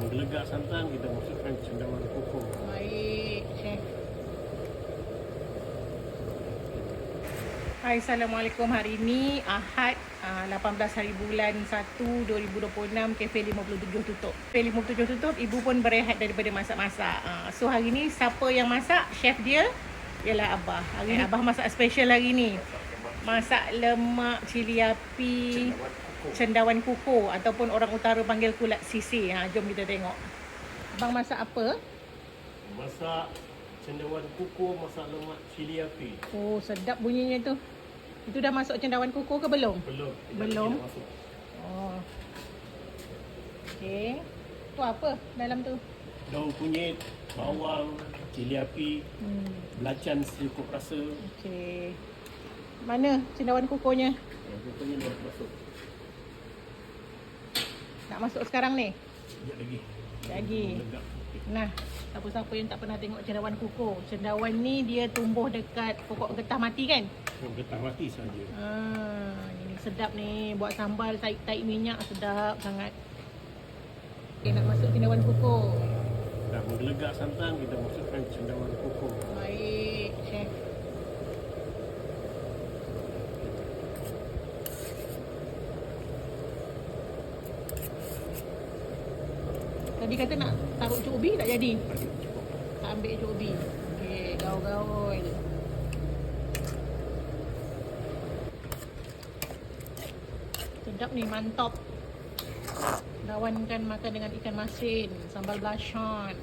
Menggelegak santan, kita masukkan cendawan kukuh. Baik, Chef. Hai, Assalamualaikum. Hari ini Ahad 18 hari bulan 1 2026, Cafe 57 tutup. Cafe 57 tutup, ibu pun berehat daripada masak-masak. So hari ni siapa yang masak? Chef dia ialah Abah. Hari ni Abah masak special hari ni. Masak lemak cili api cendawan kukuh ataupun orang utara panggil kulat sisir. Jom kita tengok. Abang masak apa? Masak cendawan kukuh, masak lemak cili api. Oh, sedap bunyinya tu. Itu dah masuk cendawan kukuh ke belum? Belum. Belum. Dah masuk. Oh. Okey. Tu apa dalam tu? Daun kunyit, bawang, cili api, belacan secukup rasa. Okey. Mana cendawan kukuhnya? Yang kukuhnya dah masuk. Nak masuk sekarang ni? Sekejap lagi. Lagi. Menggelegak. Nah, siapa-siapa yang tak pernah tengok cendawan kukuh. Cendawan ni dia tumbuh dekat pokok getah mati kan? Oh, getah mati saja. Ini sedap ni. Buat sambal taik-taik minyak sedap sangat. Okey, nak masuk cendawan kukuh. Dah menggelegak santan, kita masukkan cendawan kukuh. Baik, Chef. Tadi kata nak taruh cuk ubi, tak jadi? Tak ambil cuk ubi. Okey, gaul-gaul. Sedap ni, mantap. Lawankan makan dengan ikan masin, sambal belacan.